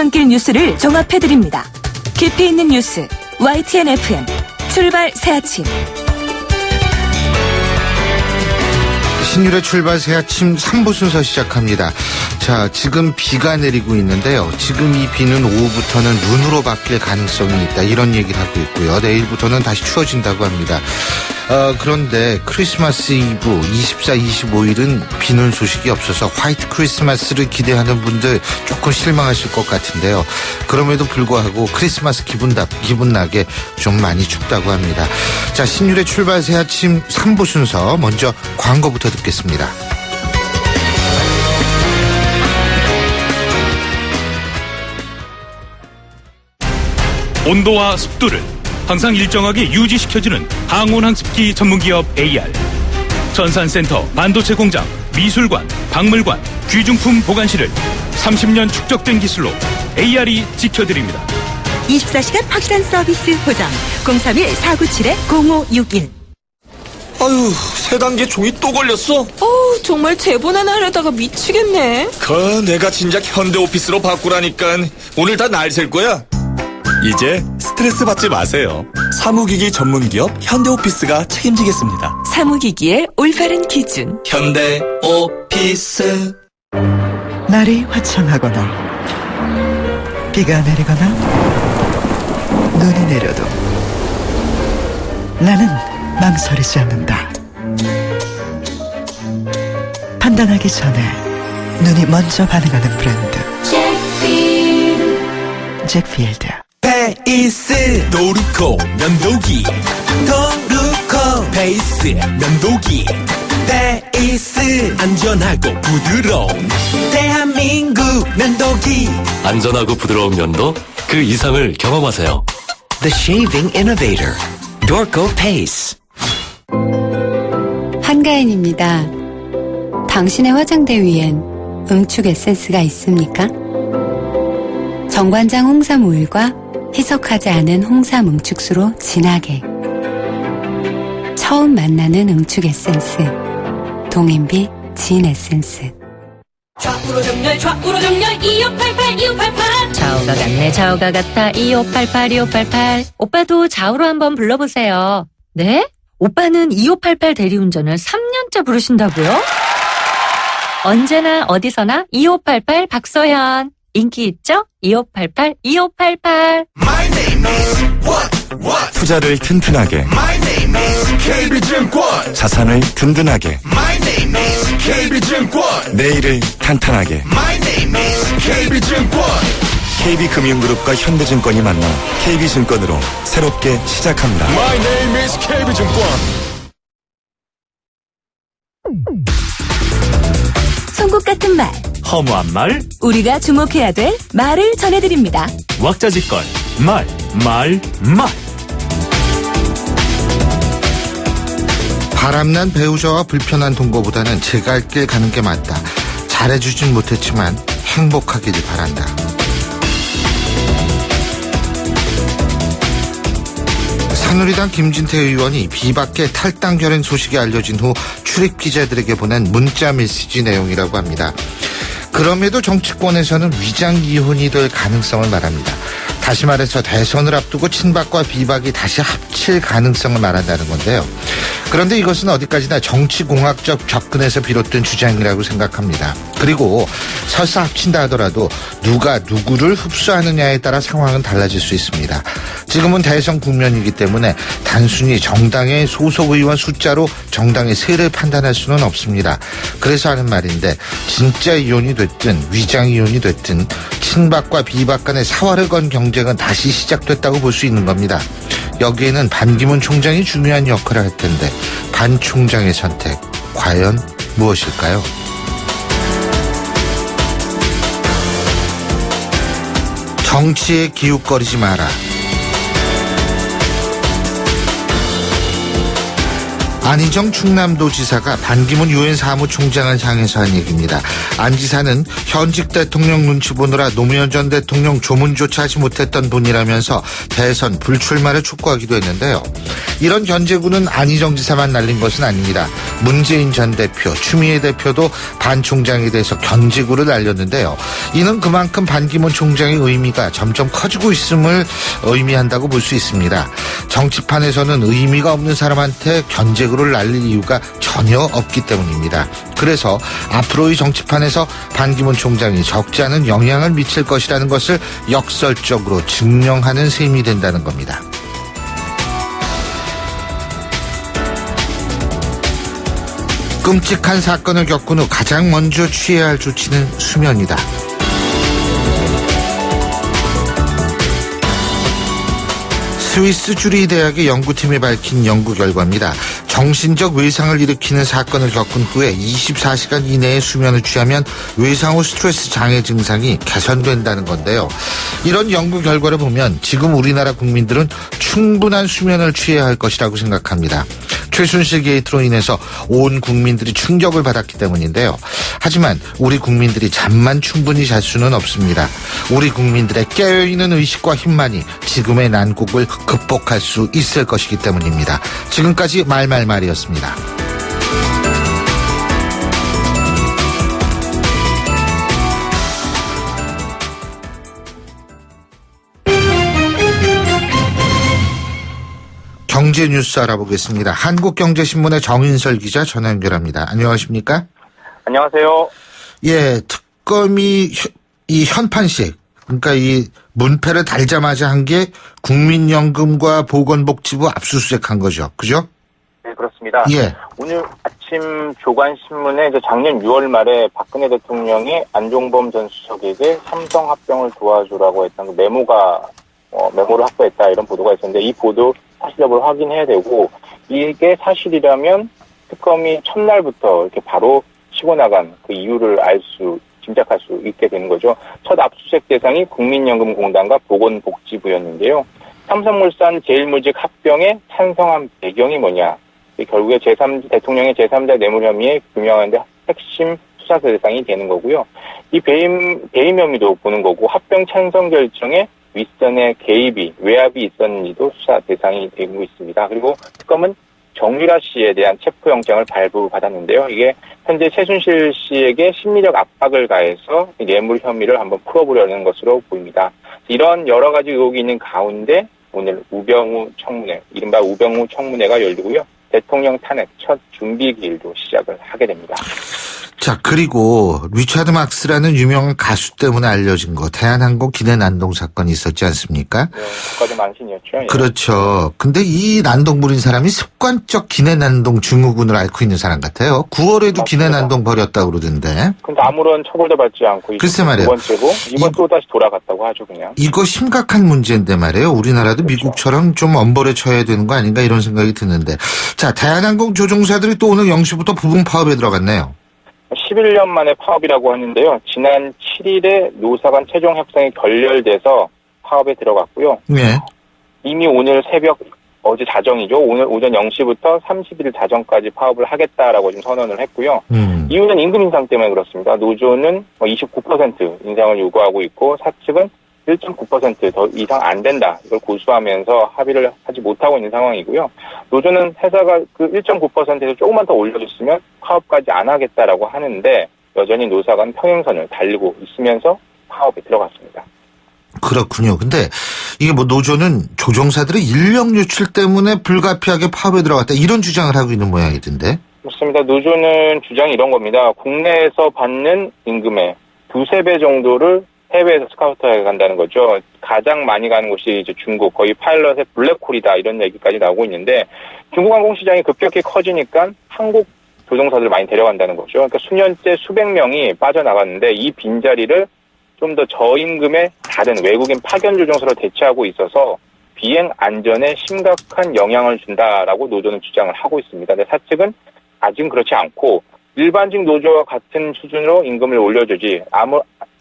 출근길 뉴스를 종합해드립니다. 깊이 있는 뉴스 YTN FM 출발 새아침. 신율의 출발 새아침 3부 순서 시작합니다. 자, 지금 비가 내리고 있는데요. 지금 이 비는 오후부터는 눈으로 바뀔 가능성이 있다, 이런 얘기를 하고 있고요. 내일부터는 다시 추워진다고 합니다. 그런데 크리스마스 이브 24, 25일은 비는 소식이 없어서 화이트 크리스마스를 기대하는 분들 조금 실망하실 것 같은데요. 그럼에도 불구하고 크리스마스 기분 나게 좀 많이 춥다고 합니다. 자, 신율의 출발 새아침 3부 순서 먼저 광고부터 듣겠습니다. 온도와 습도를 항상 일정하게 유지시켜주는 항온환습기 전문기업 AR. 전산센터, 반도체 공장, 미술관, 박물관, 귀중품 보관실을 30년 축적된 기술로 AR이 지켜드립니다. 24시간 확실한 서비스 보장 031-497-0561. 아유, 세 단계 종이 또 걸렸어? 정말 제본 하나 하려다가 미치겠네. 내가 진작 현대오피스로 바꾸라니까. 오늘 다 날 셀 거야. 이제 스트레스 받지 마세요. 사무기기 전문기업 현대오피스가 책임지겠습니다. 사무기기의 올바른 기준 현대오피스. 날이 화창하거나 비가 내리거나 눈이 내려도 나는 망설이지 않는다. 판단하기 전에 눈이 먼저 반응하는 브랜드 잭필드. 페이스 도루코 면도기, 도루코 페이스 면도기, 페이스 안전하고 부드러운 대한민국 면도기. 안전하고 부드러운 면도 그 이상을 경험하세요. The Shaving Innovator, Dorco Pace. 한가인입니다. 당신의 화장대 위엔 응축 에센스가 있습니까? 정관장 홍삼 오일과 희석하지 않은 홍삼 응축수로 진하게. 처음 만나는 응축 에센스. 동인비 진 에센스. 좌우로 정렬 2588 2588. 좌우가 같네, 좌우가 같아 2588 2588. 오빠도 좌우로 한번 불러보세요. 네? 오빠는 2588 대리운전을 3년째 부르신다고요? 언제나 어디서나 2588 박서연. 인기 있죠? 2588 2588. My name is what? 투자를 튼튼하게. My name is KB증권. 자산을 든든하게. My name is KB증권. 내일을 탄탄하게. My name is KB증권. KB금융그룹과 현대증권이 만나 KB증권으로 새롭게 시작합니다. My name is KB증권. 송곳 같은 말, 허무한 말, 우리가 주목해야 될 말을 전해드립니다. 왁자지껄, 말. 바람난 배우자와 불편한 동거보다는 제 갈 길 가는 게 맞다. 잘해주진 못했지만 행복하기를 바란다. 새누리당 김진태 의원이 비박계 탈당 결행 소식이 알려진 후 출입 기자들에게 보낸 문자 메시지 내용이라고 합니다. 그럼에도 정치권에서는 위장 이혼이 될 가능성을 말합니다. 다시 말해서 대선을 앞두고 친박과 비박이 다시 합칠 가능성을 말한다는 건데요. 그런데 이것은 어디까지나 정치공학적 접근에서 비롯된 주장이라고 생각합니다. 그리고 설사 합친다 하더라도 누가 누구를 흡수하느냐에 따라 상황은 달라질 수 있습니다. 지금은 대선 국면이기 때문에 단순히 정당의 소속 의원 숫자로 정당의 세를 판단할 수는 없습니다. 그래서 하는 말인데, 진짜 이혼이 됐든 위장 이혼이 됐든 친박과 비박 간의 사활을 건 경쟁은 다시 시작됐다고 볼 수 있는 겁니다. 여기에는 반기문 총장이 중요한 역할을 할 텐데 반 총장의 선택 과연 무엇일까요? 정치에 기웃거리지 마라. 안희정 충남도지사가 반기문 유엔 사무총장을 향해서 한 얘기입니다. 안 지사는 현직 대통령 눈치 보느라 노무현 전 대통령 조문조차 하지 못했던 분이라면서 대선 불출마를 촉구하기도 했는데요. 이런 견제구는 안희정 지사만 날린 것은 아닙니다. 문재인 전 대표, 추미애 대표도 반 총장에 대해서 견제구를 날렸는데요. 이는 그만큼 반기문 총장의 의미가 점점 커지고 있음을 의미한다고 볼 수 있습니다. 정치판에서는 의미가 없는 사람한테 견제구를 날릴 이유가 전혀 없기 때문입니다. 그래서 앞으로의 정치판에서 반기문 총장이 적지 않은 영향을 미칠 것이라는 것을 역설적으로 증명하는 셈이 된다는 겁니다. 끔찍한 사건을 겪은 후 가장 먼저 취해야 할 조치는 수면이다. 스위스 주리 대학의 연구팀이 밝힌 연구 결과입니다. 정신적 외상을 일으키는 사건을 겪은 후에 24시간 이내에 수면을 취하면 외상 후 스트레스 장애 증상이 개선된다는 건데요. 이런 연구 결과를 보면 지금 우리나라 국민들은 충분한 수면을 취해야 할 것이라고 생각합니다. 최순실 게이트로 인해서 온 국민들이 충격을 받았기 때문인데요. 하지만 우리 국민들이 잠만 충분히 잘 수는 없습니다. 우리 국민들의 깨어있는 의식과 힘만이 지금의 난국을 극복할 수 있을 것이기 때문입니다. 지금까지 말말말이었습니다. 경제 뉴스 알아보겠습니다. 한국경제신문의 정인설 기자 전화 연결합니다. 안녕하십니까? 안녕하세요. 예, 특검이 이 현판식, 그러니까 이 문패를 달자마자 한 게 국민연금과 보건복지부 압수수색한 거죠. 그죠? 네, 그렇습니다. 예. 오늘 아침 조간신문에 작년 6월 말에 박근혜 대통령이 안종범 전 수석에게 삼성 합병을 도와주라고 했던 그 메모를 확보했다 이런 보도가 있었는데 이 보도 사실 여부를 확인해야 되고 이게 사실이라면 특검이 첫날부터 이렇게 바로 치고 나간 그 이유를 짐작할 수 있게 되는 거죠. 첫 압수수색 대상이 국민연금공단과 보건복지부였는데요. 삼성물산 제일모직 합병에 찬성한 배경이 뭐냐. 결국에 대통령의 제3자 뇌물 혐의에 규명하는데 핵심 수사 대상이 되는 거고요. 이 배임 혐의도 보는 거고 합병 찬성 결정에 윗선의 개입이 외압이 있었는지도 수사 대상이 되고 있습니다. 그리고 특검은 정유라 씨에 대한 체포영장을 발부받았는데요. 이게 현재 최순실 씨에게 심리적 압박을 가해서 뇌물 혐의를 한번 풀어보려는 것으로 보입니다. 이런 여러 가지 의혹이 있는 가운데 오늘 이른바 우병우 청문회가 열리고요. 대통령 탄핵 첫 준비 기일도 시작을 하게 됩니다. 자, 그리고 리차드 막스라는 유명한 가수 때문에 알려진 거 대한항공 기내 난동 사건이 있었지 않습니까? 네, 국가적 만신이었죠. 예. 그렇죠. 근데 이 난동 부린 사람이 습관적 기내 난동 증후군을 앓고 있는 사람 같아요. 9월에도 맞습니다. 기내 난동 벌였다고 그러던데. 근데 아무런 처벌도 받지 않고 글쎄 말이에요. 두 번째고 이번 또 다시 돌아갔다고 하죠, 그냥. 이거 심각한 문제인데 말이에요. 우리나라도 그렇죠. 미국처럼 좀 엄벌에 처해야 되는 거 아닌가 이런 생각이 드는데. 자, 대한항공 조종사들이 또 오늘 0시부터 부분 파업에 들어갔네요. 11년 만에 파업이라고 하는데요. 지난 7일에 노사 간 최종 협상이 결렬돼서 파업에 들어갔고요. 네. 이미 오늘 어제 자정이죠. 오늘 오전 0시부터 30일 자정까지 파업을 하겠다라고 지금 선언을 했고요. 이유는 임금 인상 때문에 그렇습니다. 노조는 29% 인상을 요구하고 있고 사측은 1.9% 더 이상 안 된다. 이걸 고수하면서 합의를 하지 못하고 있는 상황이고요. 노조는 회사가 그 1.9%에서 조금만 더 올려줬으면 파업까지 안 하겠다라고 하는데 여전히 노사 간 평행선을 달리고 있으면서 파업에 들어갔습니다. 그렇군요. 근데 이게 노조는 조종사들의 인력 유출 때문에 불가피하게 파업에 들어갔다 이런 주장을 하고 있는 모양이던데. 그렇습니다. 노조는 주장이 이런 겁니다. 국내에서 받는 임금의 2-3배 정도를 해외에서 스카우트해 간다는 거죠. 가장 많이 가는 곳이 이제 중국, 거의 파일럿의 블랙홀이다 이런 얘기까지 나오고 있는데 중국 항공 시장이 급격히 커지니까 한국 조종사들을 많이 데려간다는 거죠. 그러니까 수년째 수백 명이 빠져나갔는데 이 빈자리를 좀 더 저임금의 다른 외국인 파견 조종사로 대체하고 있어서 비행 안전에 심각한 영향을 준다라고 노조는 주장을 하고 있습니다. 근데 사측은 아직은 그렇지 않고 일반직 노조와 같은 수준으로 임금을 올려주지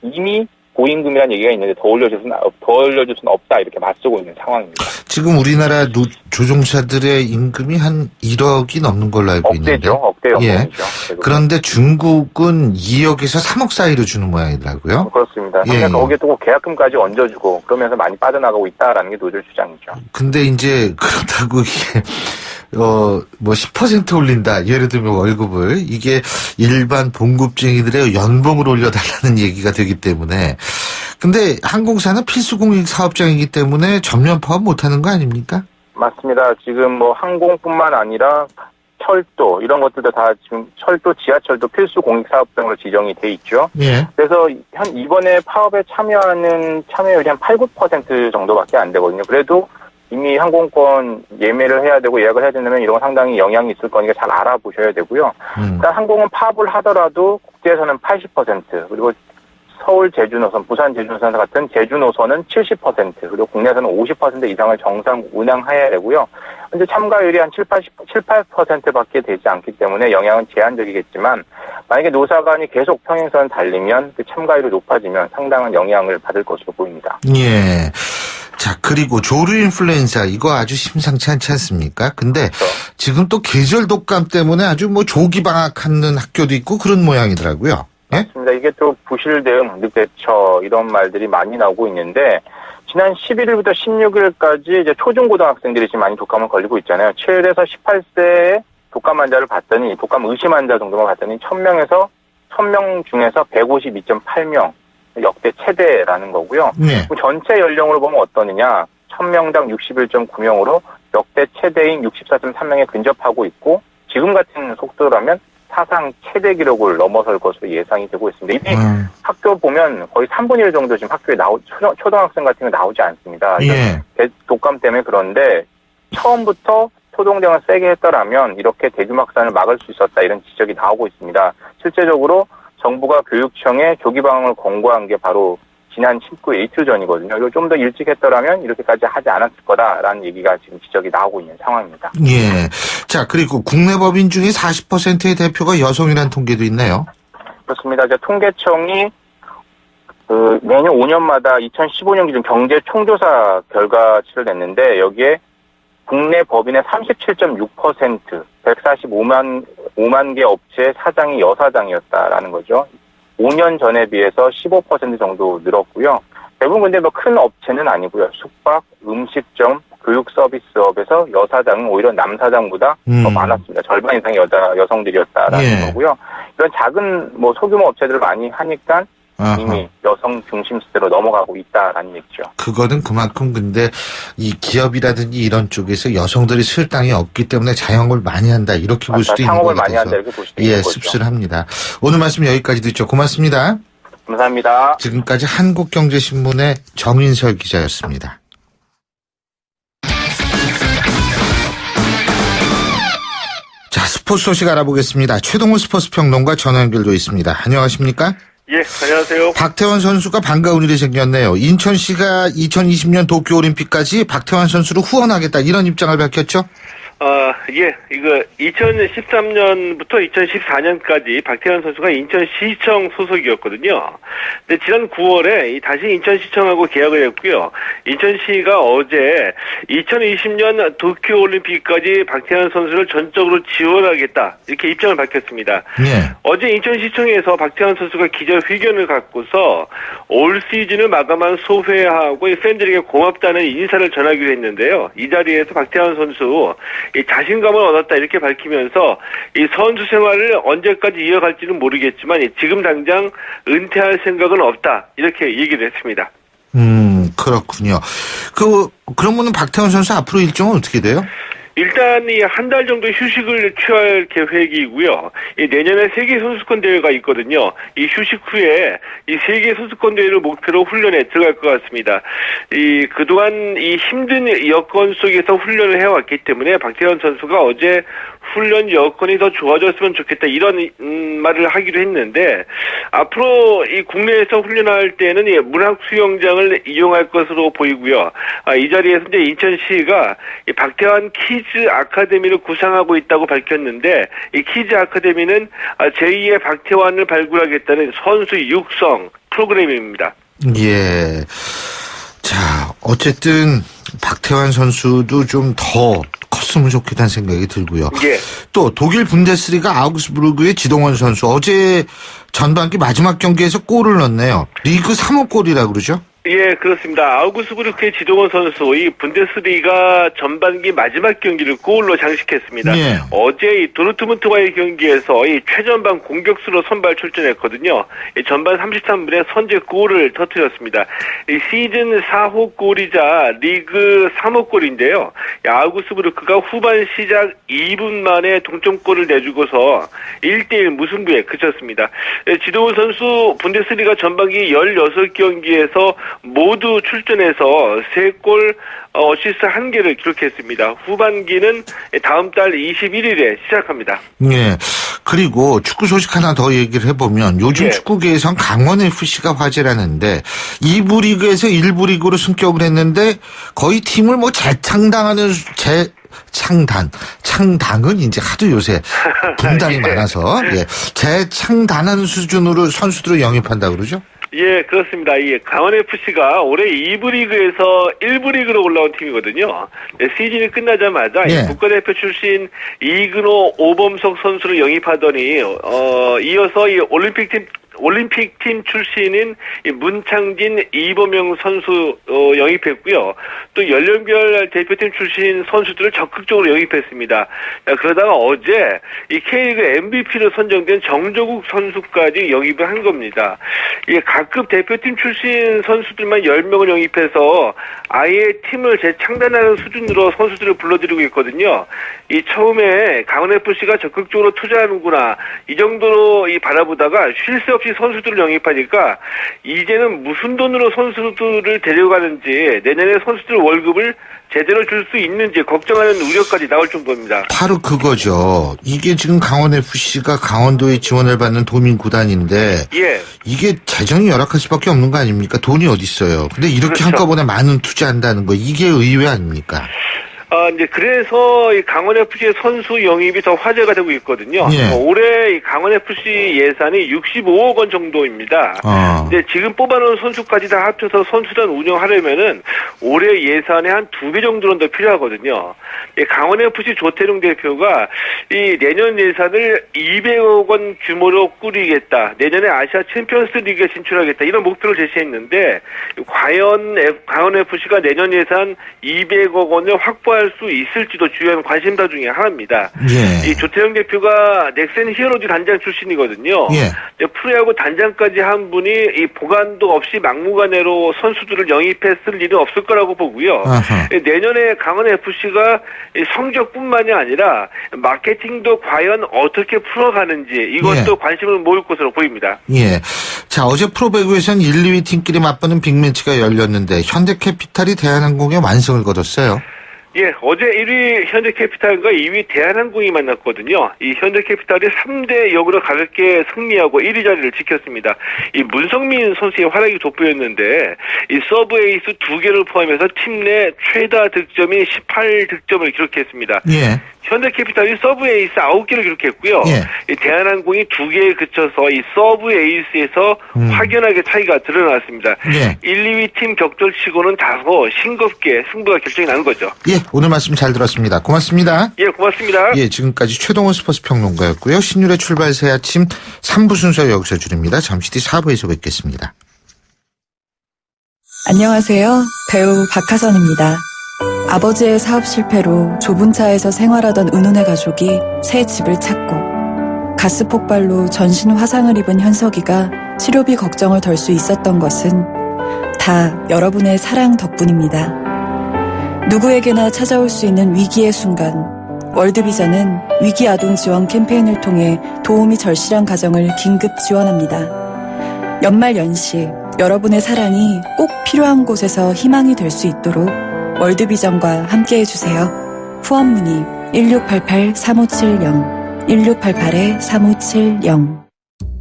이미 고임금이라는 얘기가 있는데 더 올려줄 수는 없다 이렇게 맞서고 있는 상황입니다. 지금 우리나라 조종사들의 임금이 한 1억이 넘는 걸로 알고 있는데. 억대 연봉이죠. 그런데 중국은 2억에서 3억 사이로 주는 모양이더라고요. 그렇습니다. 거기에 또 계약금까지 얹어주고 그러면서 많이 빠져나가고 있다라는 게 노조 주장이죠. 근데 이제 그렇다고 이게 10% 올린다. 예를 들면 월급을. 이게 일반 봉급쟁이들의 연봉을 올려달라는 얘기가 되기 때문에. 근데 항공사는 필수 공익 사업장이기 때문에 전면 포함 못하는 거 아닙니까? 맞습니다. 지금 항공뿐만 아니라 철도 이런 것들도 다 지금 철도, 지하철도 필수 공익 사업장으로 지정이 돼 있죠. 예. 그래서 이번에 파업에 참여하는 참여율이 한 8, 9% 정도밖에 안 되거든요. 그래도 이미 항공권 예매를 해야 되고 예약을 해야 된다면 이런 건 상당히 영향이 있을 거니까 잘 알아보셔야 되고요. 일단 항공은 파업을 하더라도 국제에서는 80% 그리고 서울 제주노선, 부산 제주노선 같은 제주노선은 70% 그리고 국내에서는 50% 이상을 정상 운항해야 되고요. 현재 참가율이 한 7, 8%밖에 되지 않기 때문에 영향은 제한적이겠지만 만약에 노사간이 계속 평행선을 달리면 그 참가율이 높아지면 상당한 영향을 받을 것으로 보입니다. 예. 자, 그리고 조류 인플루엔자 이거 아주 심상치 않지 않습니까? 근데 그렇죠. 지금 또 계절 독감 때문에 아주 조기 방학하는 학교도 있고 그런 모양이더라고요. 예? 맞습니다. 이게 또 부실 대응, 늑대처 이런 말들이 많이 나오고 있는데 지난 11일부터 16일까지 이제 초중고등학생들이 지금 많이 독감을 걸리고 있잖아요. 7에서 18세의 독감 환자를 봤더니 독감 의심 환자 정도만 봤더니 1000명 중에서 152.8명 역대 최대라는 거고요. 네. 전체 연령으로 보면 어떠느냐. 1000명당 61.9명으로 역대 최대인 64.3명에 근접하고 있고 지금 같은 속도라면 사상 최대 기록을 넘어설 것으로 예상이 되고 있습니다. 이미 학교 보면 거의 3분의 1 정도 지금 학교에 초등학생 같은 거 나오지 않습니다. 예. 독감 때문에 그런데 처음부터 초동대응을 세게 했더라면 이렇게 대규모 확산을 막을 수 있었다 이런 지적이 나오고 있습니다. 실제적으로 정부가 교육청에 조기 방역을 권고한 게 바로 지난 19일 이틀 전이거든요. 이걸 좀 더 일찍 했더라면 이렇게까지 하지 않았을 거다라는 얘기가 지금 지적이 나오고 있는 상황입니다. 예. 자, 그리고 국내 법인 중에 40%의 대표가 여성이라는 통계도 있네요. 그렇습니다. 이제 통계청이 매년 5년마다 2015년 기준 경제 총조사 결과치를 냈는데 여기에 국내 법인의 37.6% 145만 개 업체의 사장이 여사장이었다라는 거죠. 5년 전에 비해서 15% 정도 늘었고요. 대부분 근데 큰 업체는 아니고요. 숙박, 음식점, 교육 서비스업에서 여사장은 오히려 남사장보다 더 많았습니다. 절반 이상의 여성들이었다라는 거고요. 이런 작은 소규모 업체들을 많이 하니까 이미 여성 중심 시대로 넘어가고 있다라는 얘기죠. 그거는 그만큼 근데 이 기업이라든지 이런 쪽에서 여성들이 쓸 땅이 없기 때문에 자영업을 많이 한다 이렇게 볼 수도 있는 것 같아서. 창업을 많이 한다 이렇게 볼 수도 있는 거죠. 씁쓸합니다. 오늘 말씀 여기까지 듣죠. 고맙습니다. 감사합니다. 지금까지 한국경제신문의 정인설 기자였습니다. 자, 스포츠 소식 알아보겠습니다. 최동훈 스포츠 평론가 전화 연결돼 있습니다. 안녕하십니까? 예, 안녕하세요. 박태환 선수가 반가운 일이 생겼네요. 인천시가 2020년 도쿄올림픽까지 박태환 선수를 후원하겠다 이런 입장을 밝혔죠? 예, 이거 2013년부터 2014년까지 박태환 선수가 인천시청 소속이었거든요. 근데 지난 9월에 다시 인천시청하고 계약을 했고요. 인천시가 어제 2020년 도쿄올림픽까지 박태환 선수를 전적으로 지원하겠다 이렇게 입장을 밝혔습니다. 네. 어제 인천시청에서 박태환 선수가 기자회견을 갖고서 올 시즌을 마감한 소회하고 팬들에게 고맙다는 인사를 전하기로 했는데요. 이 자리에서 박태환 선수 이 자신감을 얻었다 이렇게 밝히면서 이 선수 생활을 언제까지 이어갈지는 모르겠지만 지금 당장 은퇴할 생각은 없다 이렇게 얘기를 했습니다. 그렇군요. 그러면은 박태환 선수 앞으로 일정은 어떻게 돼요? 일단 이 한 달 정도 휴식을 취할 계획이고요. 이 내년에 세계 선수권 대회가 있거든요. 이 휴식 후에 이 세계 선수권 대회를 목표로 훈련에 들어갈 것 같습니다. 이 그동안 이 힘든 여건 속에서 훈련을 해왔기 때문에 박태환 선수가 어제 훈련 여건이 더 좋아졌으면 좋겠다 이런 말을 하기도 했는데 앞으로 이 국내에서 훈련할 때는 이 문학 수영장을 이용할 것으로 보이고요. 이 자리에서 이제 인천시가 이 박태환 키즈 아카데미를 구상하고 있다고 밝혔는데 이 키즈 아카데미는 제2의 박태환을 발굴하겠다는 선수 육성 프로그램입니다. 예. 자, 어쨌든 박태환 선수도 좀 더 컸으면 좋겠다는 생각이 들고요. 예. 또 독일 분데스리가 아우그스부르크의 지동원 선수 어제 전반기 마지막 경기에서 골을 넣었네요. 리그 3호 골이라고 그러죠? 예, 그렇습니다. 아우구스부르크의 지동원 선수, 이 분데스리가 전반기 마지막 경기를 골로 장식했습니다. 예. 어제 이 도르트문트와의 경기에서 이 최전방 공격수로 선발 출전했거든요. 이 전반 33분에 선제골을 터뜨렸습니다. 이 시즌 4호 골이자 리그 3호 골인데요. 아우구스부르크가 후반 시작 2분 만에 동점골을 내주고서 1대1 무승부에 그쳤습니다. 지동원 선수 분데스리가 전반기 16경기에서 모두 출전해서 3골 어시스트 1개를 기록했습니다. 후반기는 다음 달 21일에 시작합니다. 예. 그리고 축구 소식 하나 더 얘기를 해보면 요즘 축구계에선 강원FC가 화제라는데 2부 리그에서 1부 리그로 승격을 했는데 거의 팀을 뭐 창당은 이제 하도 요새 분당이 많아서 재창단하는 수준으로 선수들을 영입한다 그러죠? 예, 그렇습니다. 이 강원FC가 올해 2부 리그에서 1부 리그로 올라온 팀이거든요. 시즌이 끝나자마자 국가대표 출신 이근호, 오범석 선수를 영입하더니 이어서 이 올림픽팀 출신인 문창진, 이범영 선수 영입했고요. 또 연령별 대표팀 출신 선수들을 적극적으로 영입했습니다. 그러다가 어제 이 K리그 MVP로 선정된 정조국 선수까지 영입을 한 겁니다. 각급 대표팀 출신 선수들만 10명을 영입해서 아예 팀을 재창단하는 수준으로 선수들을 불러들이고 있거든요. 이 처음에 강원FC가 적극적으로 투자하는구나 이 정도로 바라보다가 쉴 새 없이 선수들을 영입하니까 이제는 무슨 돈으로 선수들을 데려가는지 내년에 선수들 월급을 제대로 줄 수 있는지 걱정하는 우려까지 나올 정도입니다. 바로 그거죠. 이게 지금 강원FC가 강원도의 지원을 받는 도민구단인데 이게 재정이 열악할 수밖에 없는 거 아닙니까? 돈이 어디 있어요. 근데 이렇게 한꺼번에 많은 투자한다는 거 이게 의외 아닙니까? 이제 그래서 이 강원FC의 선수 영입이 더 화제가 되고 있거든요. 올해 이 강원FC 예산이 65억 원 정도입니다. 근데 지금 뽑아놓은 선수까지 다 합쳐서 선수단 운영하려면은 올해 예산의 한 2배 정도는 더 필요하거든요. 강원FC 조태룡 대표가 이 내년 예산을 200억 원 규모로 꾸리겠다. 내년에 아시아 챔피언스 리그에 진출하겠다. 이런 목표를 제시했는데 과연 강원FC가 내년 예산 200억 원을 확보할 수 있을지도 주요한 관심사 중에 하나입니다. 이 조태영 대표가 넥센 히어로즈 단장 출신이거든요. 프로야구 단장까지 한 분이 이 보관도 없이 막무가내로 선수들을 영입했을 일은 없을 거라고 보고요. 내년에 강원FC가 성적뿐만이 아니라 마케팅도 과연 어떻게 풀어가는지 이것도 관심을 모을 것으로 보입니다. 자, 어제 프로배구에서는 1, 2위 팀끼리 맞붙는 빅매치가 열렸는데 현대캐피탈이 대한항공에 완승을 거뒀어요. 어제 1위 현대캐피탈과 2위 대한항공이 만났거든요. 이 현대캐피탈이 3대 0으로 가볍게 승리하고 1위 자리를 지켰습니다. 이 문성민 선수의 활약이 돋보였는데 이 서브 에이스 2개를 포함해서 팀 내 최다 득점인 18득점을 기록했습니다. 현대캐피탈이 서브 에이스 9개를 기록했고요. 이 대한항공이 2개에 그쳐서 이 서브 에이스에서 확연하게 차이가 드러났습니다. 1, 2위 팀 격돌치고는 다소 싱겁게 승부가 결정이 난 거죠. 오늘 말씀 잘 들었습니다. 고맙습니다. 고맙습니다. 지금까지 최동원 스포츠 평론가였고요. 신율의 출발새 아침 3부 순서 여기서 줄입니다. 잠시 뒤 4부에서 뵙겠습니다. 안녕하세요. 배우 박하선입니다. 아버지의 사업 실패로 좁은 차에서 생활하던 은혼의 가족이 새 집을 찾고 가스 폭발로 전신 화상을 입은 현석이가 치료비 걱정을 덜 수 있었던 것은 다 여러분의 사랑 덕분입니다. 누구에게나 찾아올 수 있는 위기의 순간, 월드비전은 위기 아동 지원 캠페인을 통해 도움이 절실한 가정을 긴급 지원합니다. 연말 연시 여러분의 사랑이 꼭 필요한 곳에서 희망이 될 수 있도록 월드비전과 함께해주세요. 후원 문의 1688-3570 1688-3570.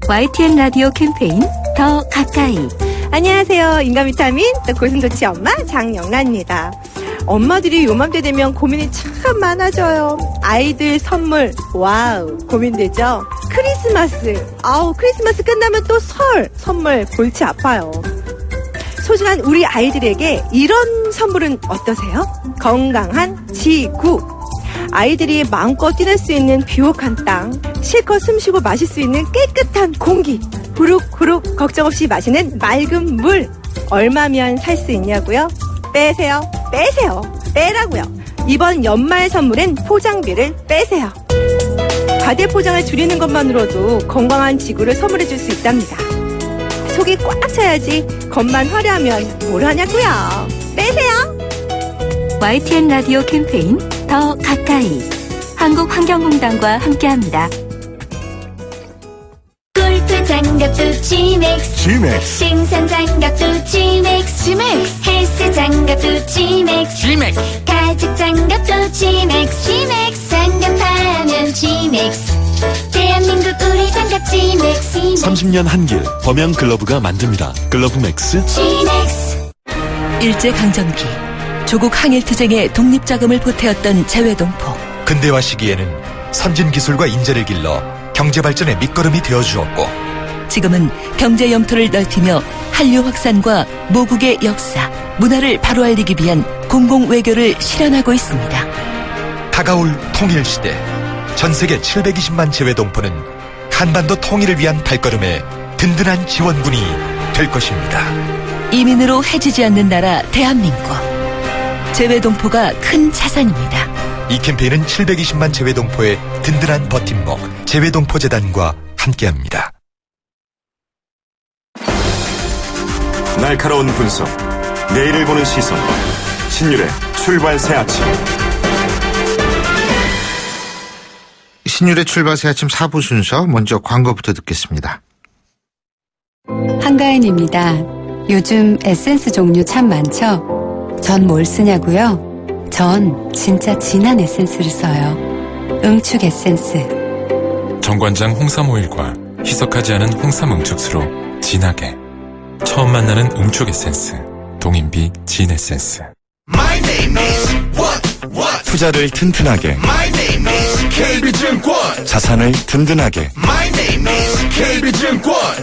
YTN 라디오 캠페인 더 가까이. 안녕하세요. 인간비타민 또 고슴도치 엄마 장영란입니다. 엄마들이 요맘때 되면 고민이 참 많아져요. 아이들 선물 와우 고민되죠. 크리스마스 크리스마스 끝나면 또 설 선물 골치 아파요. 소중한 우리 아이들에게 이런 선물은 어떠세요? 건강한 지구. 아이들이 마음껏 뛰놀 수 있는 비옥한 땅, 실컷 숨쉬고 마실 수 있는 깨끗한 공기, 후룩후룩 걱정 없이 마시는 맑은 물. 얼마면 살 수 있냐고요? 빼세요. 빼라고요. 이번 연말 선물엔 포장비를 빼세요. 과대 포장을 줄이는 것만으로도 건강한 지구를 선물해 줄 수 있답니다. 속이 꽉 차야지 겉만 화려하면 뭘 하냐고요. 빼세요. YTN 라디오 캠페인 더 가까이 한국환경공단과 함께합니다. 골프 장갑도 G맥스, 생산 장갑도 G맥스, 헬스 장갑도 G맥스, 가죽 장갑도 G맥스, 장갑하면 G맥스, 대한민국 우리 장갑 G맥스. 30년 한길 범양 글러브가 만듭니다. 글러브 맥스. G맥스. 일제강점기 조국 항일투쟁에 독립자금을 보태었던 재외동포. 근대화 시기에는 선진기술과 인재를 길러 경제발전의 밑거름이 되어주었고, 지금은 경제 영토를 넓히며 한류 확산과 모국의 역사, 문화를 바로 알리기 위한 공공외교를 실현하고 있습니다. 다가올 통일시대 전세계 720만 재외동포는 한반도 통일을 위한 발걸음의 든든한 지원군이 될 것입니다. 이민으로 해지지 않는 나라 대한민국. 재외동포가 큰 자산입니다. 이 캠페인은 720만 재외동포의 든든한 버팀목 재외동포재단과 함께합니다. 날카로운 분석, 내일을 보는 시선, 신율의 출발 새 아침. 신율의 출발 새 아침 4부 순서, 먼저 광고부터 듣겠습니다. 한가인입니다. 요즘 에센스 종류 참 많죠? 전 뭘 쓰냐고요? 전 진짜 진한 에센스를 써요. 응축 에센스. 정관장 홍삼 오일과 희석하지 않은 홍삼 응축수로 진하게. 처음 만나는 응축 에센스. 동인비 진 에센스. 투자를 튼튼하게, 자산을 든든하게,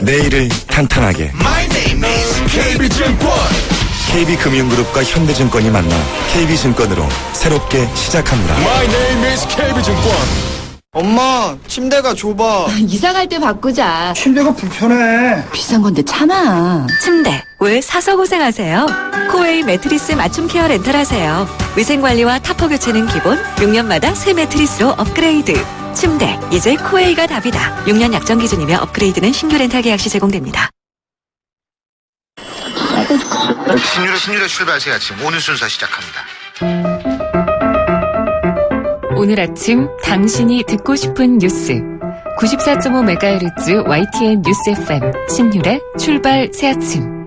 내일을 탄탄하게. KB금융그룹과 현대증권이 만나 KB증권으로 새롭게 시작합니다. 엄마, 침대가 좁아. 이사 갈 때 바꾸자. 침대가 불편해. 비싼 건데 참아. 침대 왜 사서 고생하세요? 코웨이 매트리스 맞춤 케어 렌탈하세요. 위생관리와 타퍼 교체는 기본, 6년마다 새 매트리스로 업그레이드. 침대 이제 코웨이가 답이다. 6년 약정 기준이며 업그레이드는 신규 렌탈 계약 시 제공됩니다. 신율의 출발 새 아침, 오늘 순서 시작합니다. 오늘 아침 당신이 듣고 싶은 뉴스 94.5MHz YTN 뉴스 FM 신율의 출발 새 아침.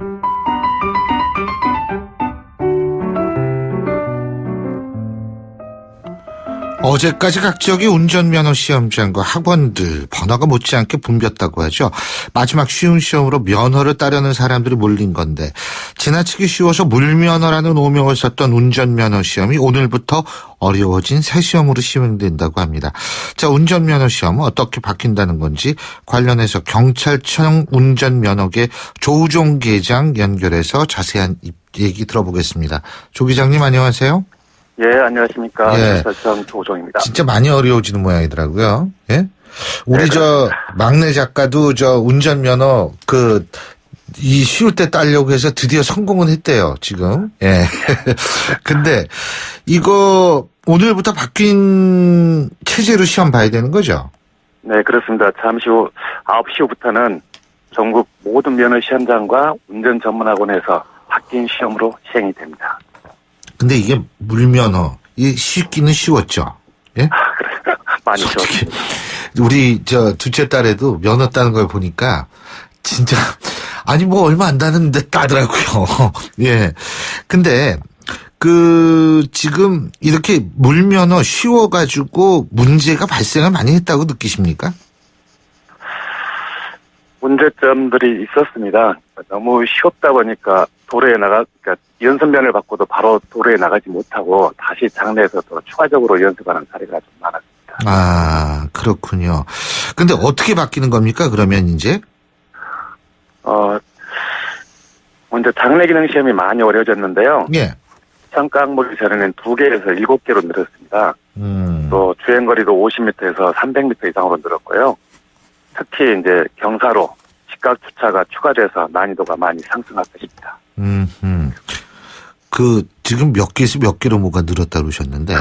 어제까지 각 지역의 운전면허 시험장과 학원들 번화가 못지않게 붐볐다고 하죠. 마지막 쉬운 시험으로 면허를 따려는 사람들이 몰린 건데, 지나치기 쉬워서 물면허라는 오명을 썼던 운전면허 시험이 오늘부터 어려워진 새 시험으로 시행된다고 합니다. 자, 운전면허 시험은 어떻게 바뀐다는 건지 관련해서 경찰청 운전면허계 조우종 계장 연결해서 자세한 얘기 들어보겠습니다. 조 기장님 안녕하세요. 예, 안녕하십니까. 예. 경찰청 조우종입니다. 진짜 많이 어려워지는 모양이더라고요. 예? 우리 저 막내 작가도 저 운전면허 이 쉬울 때 따려고 해서 드디어 성공은 했대요, 지금. 예. 근데 이거 오늘부터 바뀐 체제로 시험 봐야 되는 거죠? 네, 그렇습니다. 잠시 후 9시 후부터는 전국 모든 면허 시험장과 운전 전문학원에서 바뀐 시험으로 시행이 됩니다. 근데 이게 물면허, 이게 쉽기는 쉬웠죠? 예? 그래. 많이 쉬웠습니다. 우리 저 둘째 딸애도 면허 따는 걸 보니까 진짜 아니 뭐 얼마 안 다는데 따더라고요. 예. 근데 지금 이렇게 물면허 쉬워가지고 문제가 발생을 많이 했다고 느끼십니까? 문제점들이 있었습니다. 너무 쉬웠다 보니까 그러니까 연습면을 받고도 바로 도로에 나가지 못하고 다시 장내에서 또 추가적으로 연습하는 사례가 좀 많았습니다. 아, 그렇군요. 근데 어떻게 바뀌는 겁니까, 그러면 이제? 먼저 장내 기능 시험이 많이 어려워졌는데요. 예. 평가 항목이 전에는 2개에서 7개로 늘었습니다. 또 주행거리도 50m에서 300m 이상으로 늘었고요. 특히 이제 경사로 직각 주차가 추가돼서 난이도가 많이 상승할 것입니다. 지금 몇 개에서 몇 개로 뭐가 늘었다 그러셨는데.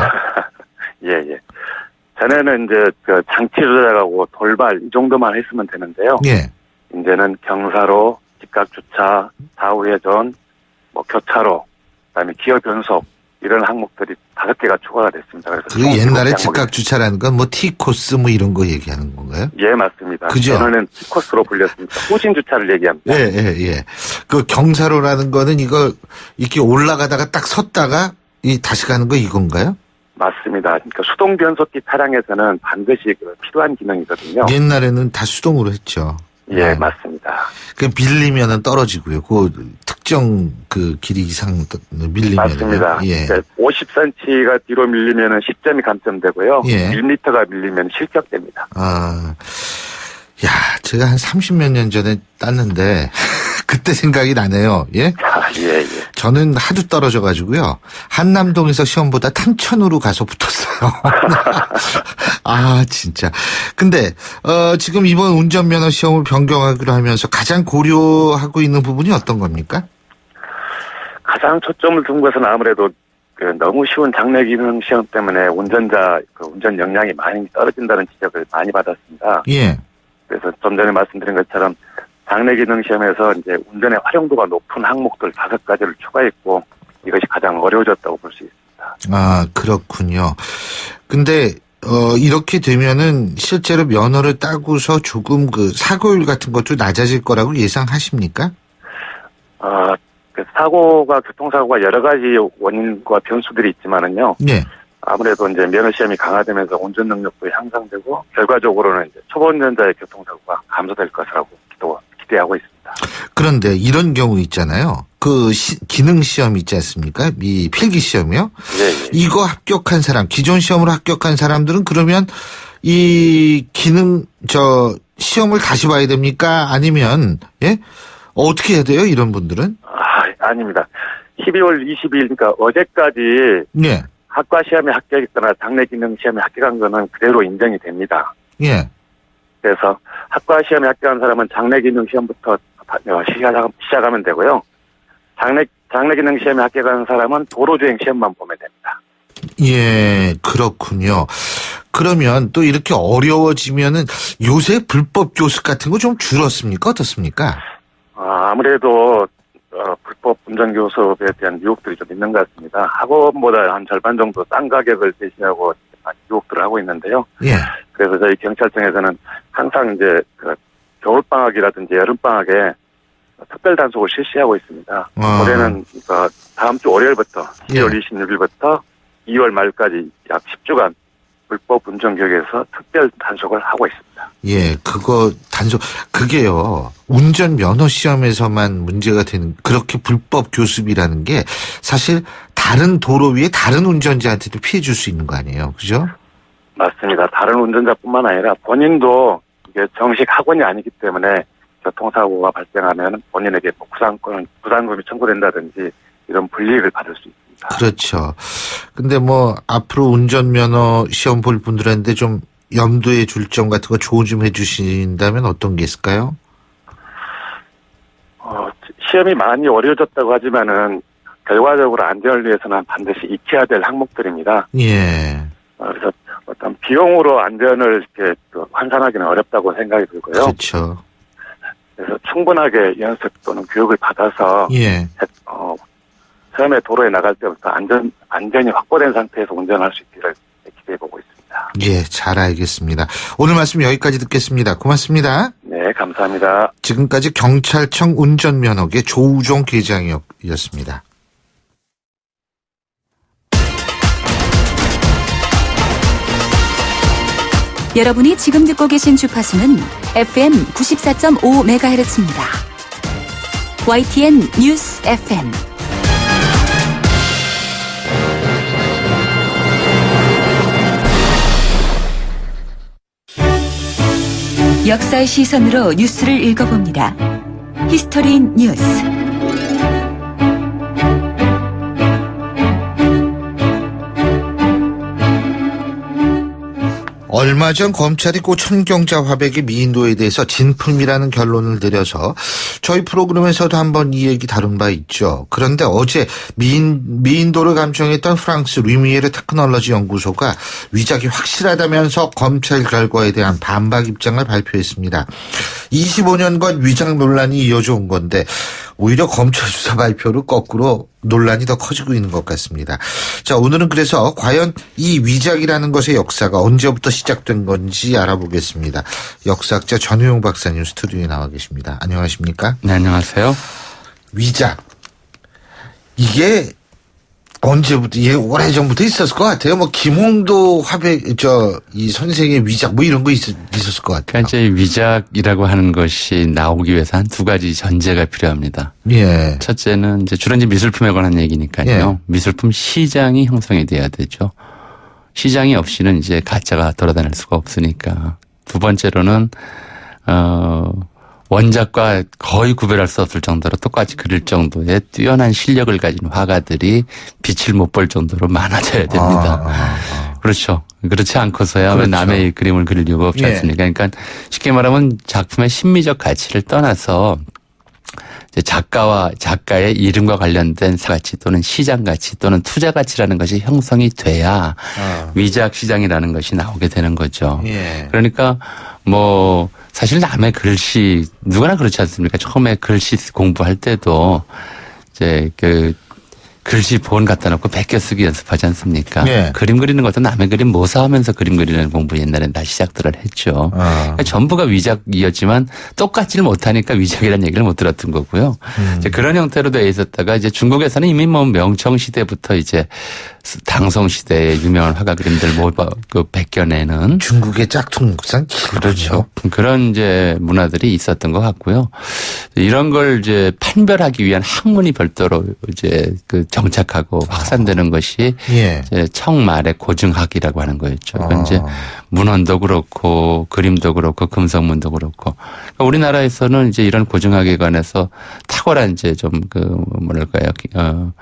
예. 전에는 이제 장치 조작하고 돌발 이 정도만 했으면 되는데요. 예. 이제는 경사로, 직각 주차, 좌우 회전, 교차로, 그다음에 기어 변속 이런 항목들이 5개가 추가가 됐습니다. 그래서 그 옛날에 직각 주차라는 건 뭐 T코스 뭐 이런 거 얘기하는 건가요? 예, 맞습니다. 그죠? 저는 T코스로 불렸습니다. 후진 주차를 얘기합니다. 예. 그 경사로라는 거는 이거 이렇게 올라가다가 딱 섰다가 다시 가는 거 이건가요? 맞습니다. 그러니까 수동 변속기 차량에서는 반드시 필요한 기능이거든요. 옛날에는 다 수동으로 했죠. 예, 맞습니다. 밀리면은 떨어지고요. 그 특정 길이 이상 밀리면. 맞습니다. 예. 50cm가 뒤로 밀리면은 10점이 감점되고요. 예. 1m가 밀리면 실격됩니다. 제가 한 30몇 년 전에 땄는데 그때 생각이 나네요. 예? 예. 저는 하도 떨어져가지고요. 한남동에서 시험보다 탄천으로 가서 붙었어요. 진짜. 근데, 지금 이번 운전면허 시험을 변경하기로 하면서 가장 고려하고 있는 부분이 어떤 겁니까? 가장 초점을 둔 것은 아무래도 너무 쉬운 장내 기능 시험 때문에 운전자 운전 역량이 많이 떨어진다는 지적을 많이 받았습니다. 예. 그래서 좀 전에 말씀드린 것처럼 장내 기능 시험에서 이제 운전의 활용도가 높은 항목들 5가지를 추가했고 이것이 가장 어려워졌다고 볼 수 있습니다. 그렇군요. 근데 이렇게 되면은 실제로 면허를 따고서 조금 사고율 같은 것도 낮아질 거라고 예상하십니까? 사고가 교통사고가 여러 가지 원인과 변수들이 있지만은요. 네. 아무래도 이제 면허 시험이 강화되면서 운전 능력도 향상되고 결과적으로는 이제 초보 운전자의 교통사고가 감소될 것이라고 기대하고 있습니다. 그런데 이런 경우 있잖아요. 기능 시험 있지 않습니까? 이 필기 시험이요? 예. 이거 합격한 사람, 기존 시험으로 합격한 사람들은 그러면 이 기능 시험을 다시 봐야 됩니까? 아니면 어떻게 해야 돼요? 이런 분들은? 아닙니다. 12월 20일 그러니까 어제까지 예. 학과 시험에 합격했거나 장내 기능 시험에 합격한 거는 그대로 인정이 됩니다. 예. 그래서 학과 시험에 합격한 사람은 장내 기능 시험부터 시작하면 되고요. 장내 기능 시험에 합격한 사람은 도로주행 시험만 보면 됩니다. 예, 그렇군요. 그러면 또 이렇게 어려워지면은 요새 불법 교습 같은 거 좀 줄었습니까? 어떻습니까? 아무래도 불법 운전교습에 대한 유혹들이 좀 있는 것 같습니다. 학원보다 한 절반 정도 싼 가격을 제시하고 유혹들을 하고 있는데요. 예. 그래서 저희 경찰청에서는 항상 이제 겨울방학이라든지 여름방학에 특별 단속을 실시하고 있습니다. 올해는 다음 주 월요일부터 10월 26일부터 2월 말까지 약 10주간 불법 운전교육에서 특별 단속을 하고 있습니다. 예, 그게요. 운전 면허 시험에서만 문제가 되는 그렇게 불법 교습이라는 게 사실 다른 도로 위에 다른 운전자한테도 피해 줄 수 있는 거 아니에요. 그죠? 맞습니다. 다른 운전자뿐만 아니라 본인도 이게 정식 학원이 아니기 때문에 교통사고가 발생하면 본인에게 부상금이 청구된다든지 이런 불이익을 받을 수 있습니다. 그렇죠. 근데 앞으로 운전면허 시험 볼 분들한테 좀 염두에 줄 점 같은 거 조언 좀 해주신다면 어떤 게 있을까요? 시험이 많이 어려워졌다고 하지만은 결과적으로 안전을 위해서는 반드시 익혀야 될 항목들입니다. 예. 그래서 어떤 비용으로 안전을 이렇게 환산하기는 어렵다고 생각이 들고요. 그렇죠. 그래서 충분하게 연습 또는 교육을 받아서 처음에 도로에 나갈 때부터 안전이 확보된 상태에서 운전할 수 있기를 기대해보고 있습니다. 예, 잘 알겠습니다. 오늘 말씀 여기까지 듣겠습니다. 고맙습니다. 네, 감사합니다. 지금까지 경찰청 운전면허계 조우종 계장이었습니다. 여러분이 지금 듣고 계신 주파수는 FM 94.5MHz입니다. YTN 뉴스 FM. 역사의 시선으로 뉴스를 읽어봅니다. 히스토리 뉴스. 얼마 전 검찰이 고 천경자 화백의 미인도에 대해서 진품이라는 결론을 내려서 저희 프로그램에서도 한번 이 얘기 다룬 바 있죠. 그런데 어제 미인도를 감청했던 프랑스 루미에르 테크놀로지 연구소가 위작이 확실하다면서 검찰 결과에 대한 반박 입장을 발표했습니다. 25년간 위작 논란이 이어져 온 건데 오히려 검찰 수사 발표로 거꾸로 논란이 더 커지고 있는 것 같습니다. 자, 오늘은 그래서 과연 이 위작이라는 것의 역사가 언제부터 시작된 건지 알아보겠습니다. 역사학자 전우용 박사님 스튜디오에 나와 계십니다. 안녕하십니까? 네, 안녕하세요. 위작. 이게 언제부터, 오래전부터 있었을 것 같아요. 뭐, 김홍도 화백, 이 선생의 위작, 뭐 이런 거 있었을 것 같아요. 그러니까 이제 위작이라고 하는 것이 나오기 위해서 한 두 가지 전제가 필요합니다. 예. 첫째는 이제 주로 이제 미술품에 관한 얘기니까요. 예. 미술품 시장이 형성이 돼야 되죠. 시장이 없이는 이제 가짜가 돌아다닐 수가 없으니까. 두 번째로는, 원작과 거의 구별할 수 없을 정도로 똑같이 그릴 정도의 뛰어난 실력을 가진 화가들이 빛을 못 볼 정도로 많아져야 됩니다. 그렇죠. 그렇지 않고서야 그렇죠. 남의 그림을 그릴 이유가 없지 않습니까? 그러니까 쉽게 말하면 작품의 심미적 가치를 떠나서 이제 작가의 이름과 관련된 가치 또는 시장 가치 또는 투자 가치라는 것이 형성이 돼야 위작 시장이라는 것이 나오게 되는 거죠. 예. 그러니까 뭐 사실 남의 글씨 누구나 그렇지 않습니까? 처음에 글씨 공부할 때도 이제 그 글씨 본 갖다 놓고 베껴 쓰기 연습하지 않습니까? 예. 그림 그리는 것도 남의 그림 모사하면서 그림 그리는 공부 옛날엔 다 시작들을 했죠. 그러니까 전부가 위작이었지만 똑같지를 못하니까 위작이라는 얘기를 못 들었던 거고요. 이제 그런 형태로 돼 있었다가 이제 중국에서는 이미 뭐 명청 시대부터 이제 당송 시대의 유명한 화가 그림들 그 베껴내는 중국의 짝퉁상 그렇죠. 그런 이제 문화들이 있었던 것 같고요. 이런 걸 이제 판별하기 위한 학문이 별도로 이제 그 정착하고 확산되는 것이 예. 이제 청말의 고증학이라고 하는 거였죠. 그러니까 이제 문헌도 그렇고 그림도 그렇고 금속문도 그렇고 그러니까 우리나라에서는 이제 이런 고증학에 관해서 탁월한 이제 좀 그 뭐랄까요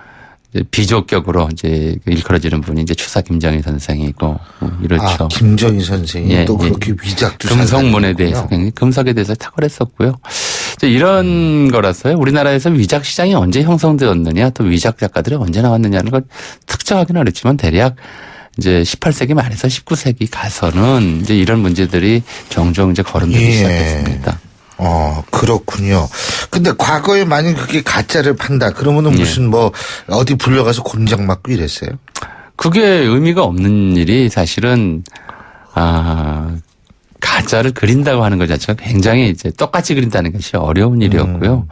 비조격으로 이제 일컬어지는 분이 이제 추사 김정희 선생이고 이렇죠. 김정희 선생이 또 그렇게 위작도 금속문에 대해서 굉장히 금속에 대해서 탁월했었고요. 이런 거라서요. 우리나라에서 위작 시장이 언제 형성되었느냐, 또 위작 작가들이 언제 나왔느냐는 걸 특정하기는 어렵지만 대략 이제 18세기 말에서 19세기 가서는 이제 이런 문제들이 종종 이제 거론되기 시작했습니다. 그렇군요. 근데 과거에 만약 그게 가짜를 판다 그러면은 무슨 뭐 어디 불려가서 곤장 맞고 이랬어요? 그게 의미가 없는 일이 사실은 가짜를 그린다고 하는 것 자체가 굉장히 이제 똑같이 그린다는 것이 어려운 일이었고요.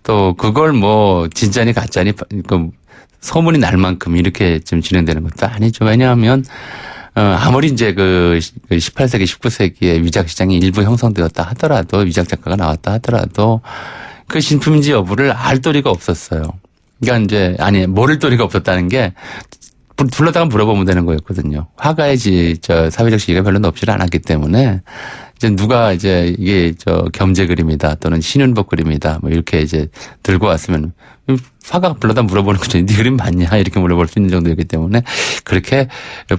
또 그걸 뭐 진짜니 가짜니 그 소문이 날 만큼 이렇게 좀 진행되는 것도 아니죠. 왜냐하면 아무리 이제 그 18세기, 19세기에 위작 시장이 일부 형성되었다 하더라도 위작 작가가 나왔다 하더라도 그 신품인지 여부를 알 도리가 없었어요. 그러니까 이제 모를 도리가 없었다는 게 불러다가 물어보면 되는 거였거든요. 화가의 사회적 지위가 별로 높지를 않았기 때문에 이제 누가 이제 이게 겸재 그림이다 또는 신윤복 그림이다 뭐 이렇게 이제 들고 왔으면 화가가 불러다 물어보는 거죠. 네 그림 맞냐 이렇게 물어볼 수 있는 정도였기 때문에 그렇게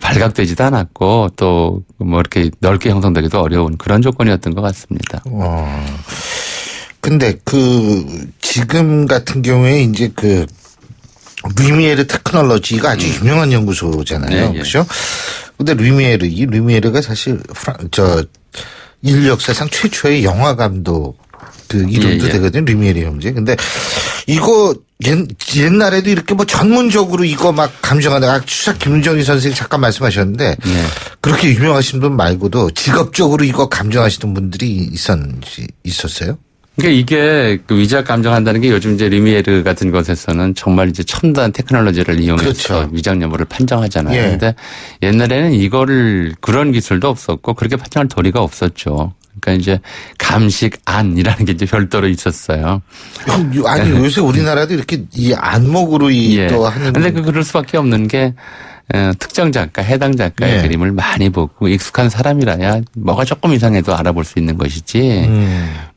발각되지도 않았고 또 뭐 이렇게 넓게 형성되기도 어려운 그런 조건이었던 것 같습니다. 근데 지금 같은 경우에 이제 루미에르 테크놀로지가 아주 유명한 연구소잖아요. 그렇죠? 근데 루미에르가 사실 인류 역사상 최초의 영화 감독 이름도 되거든요. 루미에르 형제. 근데 이거 옛날에도 이렇게 뭐 전문적으로 이거 막 감정하다가 추사 김정희 선생님 잠깐 말씀하셨는데 그렇게 유명하신 분 말고도 직업적으로 이거 감정하시는 분들이 있었어요? 그러니까 이게 위작 감정한다는 게 요즘 이제 루미에르 같은 곳에서는 정말 이제 첨단 테크놀로지를 이용해서 위작 여부를 판정하잖아요. 그런데 옛날에는 그런 기술도 없었고 그렇게 판정할 도리가 없었죠. 그러니까 이제 감식안이라는 게 이제 별도로 있었어요. 아니 요새 우리나라도 이렇게 이 안목으로 또 하는. 근데 그럴 수밖에 없는 게 특정 작가, 해당 작가의 그림을 많이 보고 익숙한 사람이라야 뭐가 조금 이상해도 알아볼 수 있는 것이지.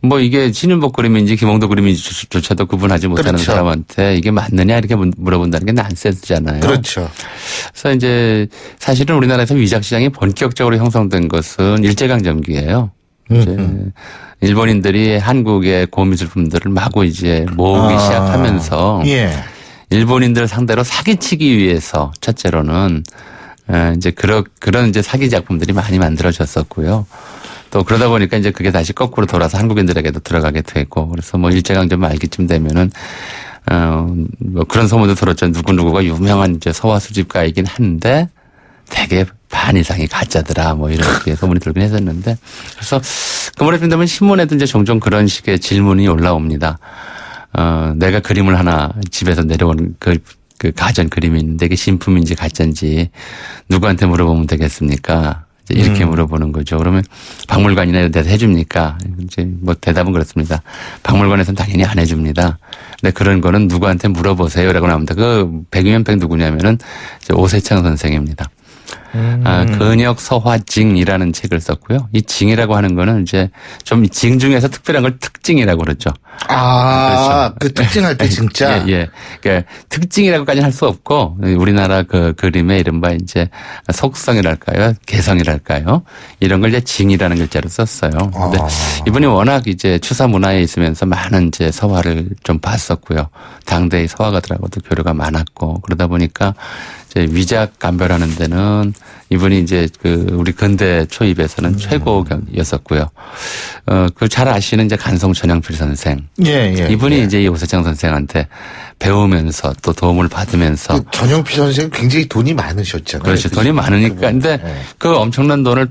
뭐 이게 신윤복 그림인지 김홍도 그림인지조차도 구분하지 못하는 그렇죠. 사람한테 이게 맞느냐 이렇게 물어본다는 게 난센스잖아요. 그렇죠. 그래서 이제 사실은 우리나라에서 위작 시장이 본격적으로 형성된 것은 일제강점기예요. 이제 일본인들이 한국의 고미술품들을 마구 이제 모으기 시작하면서 일본인들 상대로 사기치기 위해서 첫째로는 이제 그런 이제 사기 작품들이 많이 만들어졌었고요. 또 그러다 보니까 이제 그게 다시 거꾸로 돌아서 한국인들에게도 들어가게 되고 그래서 뭐 일제강점 말기쯤 되면은 뭐 그런 소문도 들었죠. 누구누구가 유명한 이제 서화 수집가이긴 한데 되게 반 이상이 가짜더라 뭐 이렇게 소문이 들긴 했었는데 그래서 그 무렵쯤 되면 신문에도 이제 종종 그런 식의 질문이 올라옵니다. 내가 그림을 하나 집에서 내려온 그 가전 그림이 있는데 이게 신품인지 가짜인지 누구한테 물어보면 되겠습니까? 이제 이렇게 물어보는 거죠. 그러면 박물관이나 이런 데서 해줍니까? 이제 뭐 대답은 그렇습니다. 박물관에서는 당연히 안 해줍니다. 근데 그런 거는 누구한테 물어보세요라고 나옵니다. 그 백이면 백 누구냐면은 이제 오세창 선생입니다. 근역 서화징이라는 책을 썼고요. 이 징이라고 하는 거는 이제 좀 징 중에서 특별한 걸 특징이라고 그러죠. 그렇죠. 그 특징할 때 진짜. 예. 그러니까 특징이라고까지는 할 수 없고 우리나라 그 그림의 이른바 이제 속성이랄까요, 개성이랄까요, 이런 걸 이제 징이라는 글자로 썼어요. 근데 이분이 워낙 이제 추사 문화에 있으면서 많은 이제 서화를 좀 봤었고요. 당대의 서화가들하고도 교류가 많았고 그러다 보니까 이제 위작 감별하는 데는 이분이 이제 우리 근대 초입에서는 최고였었고요. 그 잘 아시는 이제 간송 전영필 선생. 이분이 이제 이 오세창 선생한테 배우면서 또 도움을 받으면서. 전영필 선생 굉장히 돈이 많으셨잖아요. 그렇죠. 돈이 많으니까. 근데 그 엄청난 돈을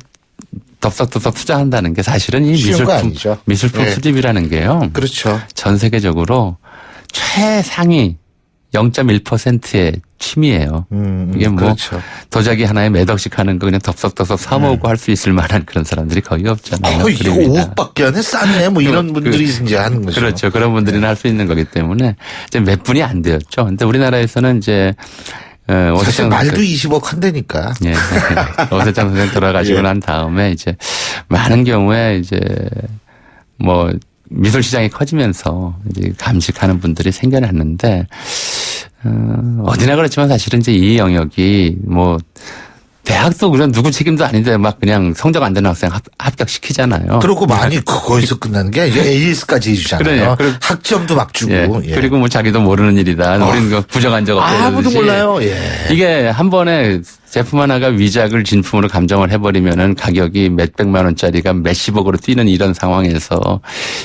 덥석덥석 투자한다는 게 사실은 이 미술품 수집이라는 게요. 그렇죠. 전 세계적으로 최상위 0.1%의 취미예요. 이게 뭐 그렇죠. 도자기 하나에 몇 억씩 하는 거 그냥 덥석덥석 사모으고 할 수 있을 만한 그런 사람들이 거의 없잖아요. 이거 5억밖에 안 해? 싸네? 뭐 이런 분들이 이제 하는 거죠. 그렇죠. 그런 분들이나 할 수 있는 거기 때문에 이제 몇 분이 안 되었죠. 근데 우리나라에서는 이제 사실 말도 20억 한다니까. 예. 오세창 선생 돌아가시고 난 다음에 이제 많은 경우에 이제 뭐 미술 시장이 커지면서 이제 감식하는 분들이 생겨났는데 어디나 그렇지만 사실은 이제 이 영역이 뭐 대학도 그냥 누구 책임도 아닌데 막 그냥 성적 안 되는 학생 합격시키잖아요. 그리고 많이 거기서 끝나는 게 이제 AS까지 해주잖아요. 학점도 막 주고. 그리고 뭐 자기도 모르는 일이다. 우리는 그 부정한 적 없다. 아무도 몰라요. 이게 한 번에 제품 하나가 위작을 진품으로 감정을 해버리면은 가격이 몇백만 원짜리가 몇십억으로 뛰는 이런 상황에서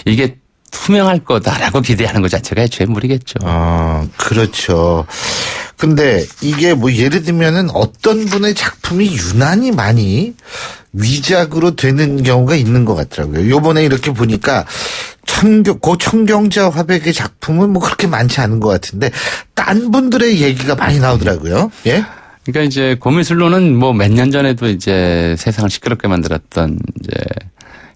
이게 투명할 거다라고 기대하는 것 자체가 애초에 무리겠죠. 그렇죠. 근데 이게 뭐 예를 들면은 어떤 분의 작품이 유난히 많이 위작으로 되는 경우가 있는 것 같더라고요. 요번에 이렇게 보니까 고 청경자 화백의 작품은 뭐 그렇게 많지 않은 것 같은데 딴 분들의 얘기가 많이 나오더라고요. 예? 그러니까 이제 고미술로는 뭐 몇 년 전에도 이제 세상을 시끄럽게 만들었던 이제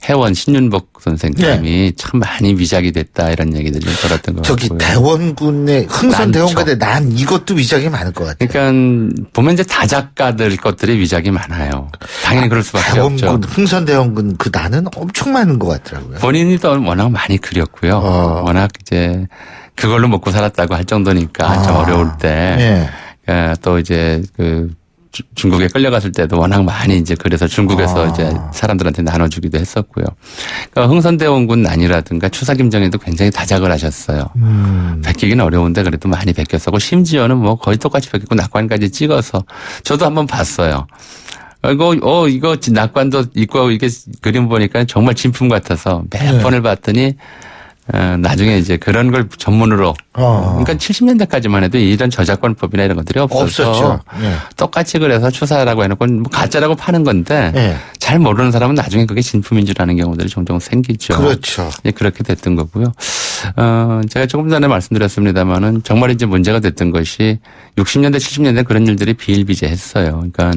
해원 신윤복 선생님이 참 많이 위작이 됐다 이런 얘기들이 들었던 것 같고요. 저기 대원군의 흥선대원군의 난 이것도 위작이 많을 것 같아요. 그러니까 보면 이제 다작가들 것들이 위작이 많아요. 당연히 그럴 수밖에 없죠. 대원군, 흥선대원군 그 난은 엄청 많은 것 같더라고요. 본인이 또 워낙 많이 그렸고요. 워낙 이제 그걸로 먹고 살았다고 할 정도니까 좀 어려울 때. 또 이제 중국에 끌려갔을 때도 워낙 많이 이제 그래서 중국에서 이제 사람들한테 나눠주기도 했었고요. 그러니까 흥선대원군 난이라든가 추사김정희도 굉장히 다작을 하셨어요. 베끼기는 어려운데 그래도 많이 베꼈었고 심지어는 뭐 거의 똑같이 베꼈고 낙관까지 찍어서 저도 한번 봤어요. 이거 낙관도 있고 이렇게 그림 보니까 정말 진품 같아서 몇 번을 봤더니 나중에 이제 그런 걸 전문으로 그러니까 70년대까지만 해도 이런 저작권법이나 이런 것들이 없었죠. 똑같이 그래서 추사라고 해놓고 뭐 가짜라고 파는 건데 잘 모르는 사람은 나중에 그게 진품인 줄 아는 경우들이 종종 생기죠. 그렇죠. 그렇게 됐던 거고요. 제가 조금 전에 말씀드렸습니다마는 정말 이제 문제가 됐던 것이 60년대 70년대 그런 일들이 비일비재했어요. 그러니까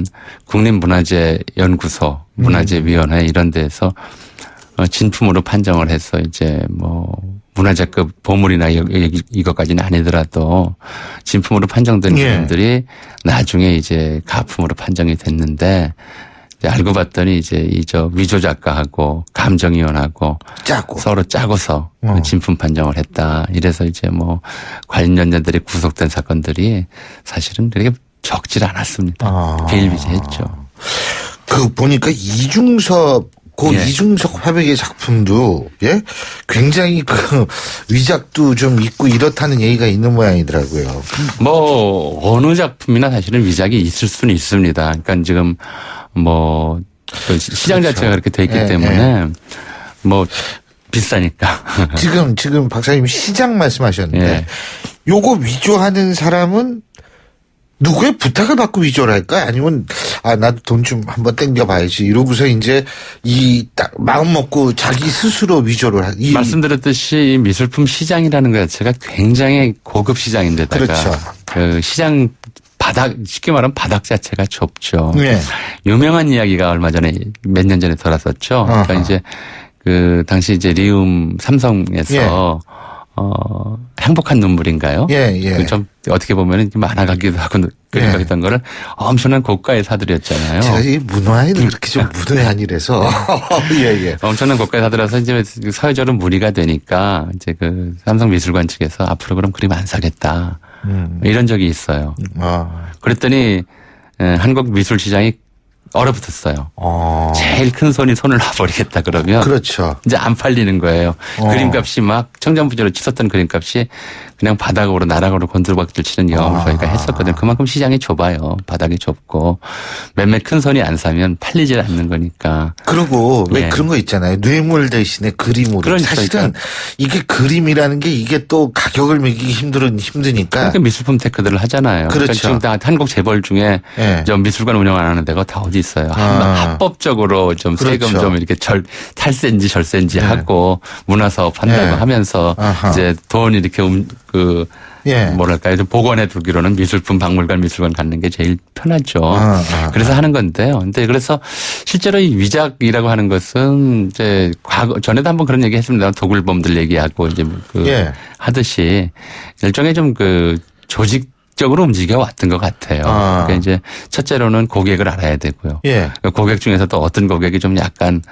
국립문화재연구소, 문화재위원회 이런 데에서 진품으로 판정을 해서 이제 뭐 문화재급 보물이나 이것까지는 아니더라도 진품으로 판정된 그림들이 나중에 이제 가품으로 판정이 됐는데 이제 알고 봤더니 이제 저 위조 작가하고 감정위원하고 서로 짜고서 진품 판정을 했다. 이래서 이제 뭐 관련자들이 구속된 사건들이 사실은 그렇게 적질 않았습니다. 비일비재했죠. 그 보니까 이중섭 화백의 작품도 굉장히 그 위작도 좀 있고 이렇다는 얘기가 있는 모양이더라고요. 뭐 어느 작품이나 사실은 위작이 있을 수는 있습니다. 그러니까 지금 뭐 그 시장 자체가 그렇게 돼 있기 때문에 뭐 비싸니까. 지금 박사님 시장 말씀하셨는데 요거 위조하는 사람은 누구의 부탁을 받고 위조를 할까? 아니면 나도 돈 좀 한번 땡겨봐야지 이러고서 이제 딱 마음 먹고 자기 스스로 위조를 말씀드렸듯이 이 미술품 시장이라는 것 자체가 굉장히 고급 시장인데다가 그렇죠. 그 시장 쉽게 말하면 바닥 자체가 좁죠. 네. 유명한 이야기가 얼마 전에 몇 년 전에 돌았었죠. 그러니까 이제 그 당시 이제 리움 삼성에서 행복한 눈물인가요? 좀 어떻게 보면 만화 같기도 하고 그림 같기도 한 거를 엄청난 고가에 사들였잖아요. 제가 이 문화에는 그렇게 좀 문외한이라서 엄청난 고가에 사들여서 이제 사회적으로 무리가 되니까 이제 그 삼성미술관 측에서 앞으로 그럼 그림 안 사겠다. 이런 적이 있어요. 그랬더니 한국 미술 시장이 얼어붙었어요. 제일 큰 손이 손을 놔버리겠다 그러면. 그렇죠. 이제 안 팔리는 거예요. 그림값이 막 청정부지로 치솟던 그림값이 그냥 바닥으로 나락으로 곤두박질 치는 경험을 저희가 했었거든요. 그만큼 시장이 좁아요. 바닥이 좁고 몇몇 큰 손이 안 사면 팔리질 않는 거니까. 그리고 왜 그런 거 있잖아요. 뇌물 대신에 그림으로. 그러니까 사실은 이게 그림이라는 게 이게 또 가격을 매기기 힘드니까. 그러니까 미술품 테크들을 하잖아요. 그렇죠. 그러니까 지금 다 한국 재벌 중에 저 미술관 운영 안 하는 데가 다 어디 있어요. 합법적으로 좀 세금 좀 이렇게 탈세인지 절세인지 하고 문화사업 한다고 하면서 이제 돈 이렇게 뭐랄까요. 좀 복원해 두기로는 미술품 박물관 미술관 갖는 게 제일 편하죠. 그래서 하는 건데요. 근데 그래서 실제로 이 위작이라고 하는 것은 이제 전에도 한번 그런 얘기 했습니다. 도굴범들 얘기하고 이제 하듯이 일종의 좀 조직적으로 움직여 왔던 것 같아요. 그러니까 이제 첫째로는 고객을 알아야 되고요. 고객 중에서도 어떤 고객이 좀 약간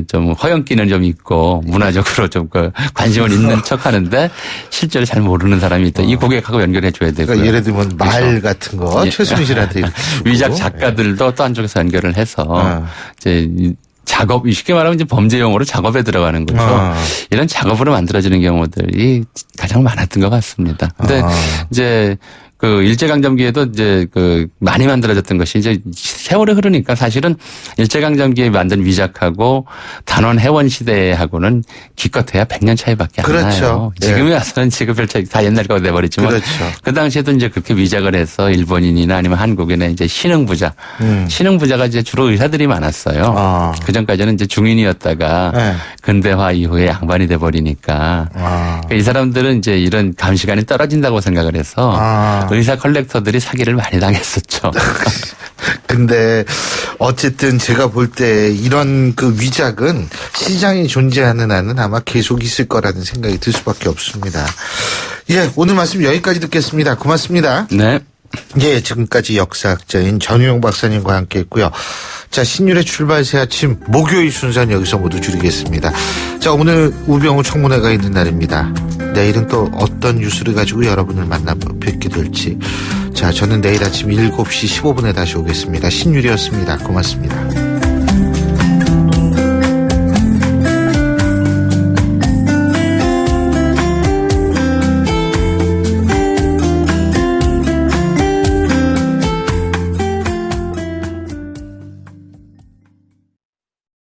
좀 허영기는 좀 있고 문화적으로 좀 관심을 있는 척하는데 실제로 잘 모르는 사람이 있다. 이 고객하고 연결해 줘야 되고요. 그러니까 예를 들면 말 같은 거 최순실한테 이렇게 위작 작가들도 또 한쪽에서 연결을 해서 이제 작업, 쉽게 말하면 이제 범죄 용어로 작업에 들어가는 거죠. 이런 작업으로 만들어지는 경우들이 가장 많았던 것 같습니다. 근데 이제 일제강점기에도 이제 많이 만들어졌던 것이 이제 세월이 흐르니까 사실은 일제강점기에 만든 위작하고 단원 해원 시대하고는 기껏해야 100년 차이밖에 안 나요. 지금에 와서는 지금 별 차이 다 옛날 거가 돼버리지만 그 당시에도 이제 그렇게 위작을 해서 일본인이나 아니면 한국인의 이제 신흥부자. 신흥부자가 이제 주로 의사들이 많았어요. 그 전까지는 이제 중인이었다가 근대화 이후에 양반이 돼버리니까 그러니까 이 사람들은 이제 이런 감시관이 떨어진다고 생각을 해서 의사 컬렉터들이 사기를 많이 당했었죠. 근데 어쨌든 제가 볼 때 이런 위작은 시장이 존재하는 한은 아마 계속 있을 거라는 생각이 들 수밖에 없습니다. 오늘 말씀 여기까지 듣겠습니다. 고맙습니다. 네. 지금까지 역사학자인 전우용 박사님과 함께 했고요. 자, 신율의 출발 새 아침 목요일 순서는 여기서 모두 줄이겠습니다. 자, 오늘 우병우 청문회가 있는 날입니다. 내일은 또 어떤 뉴스를 가지고 여러분을 만나 뵙게 될지. 자, 저는 내일 아침 7시 15분에 다시 오겠습니다. 신율이었습니다. 고맙습니다.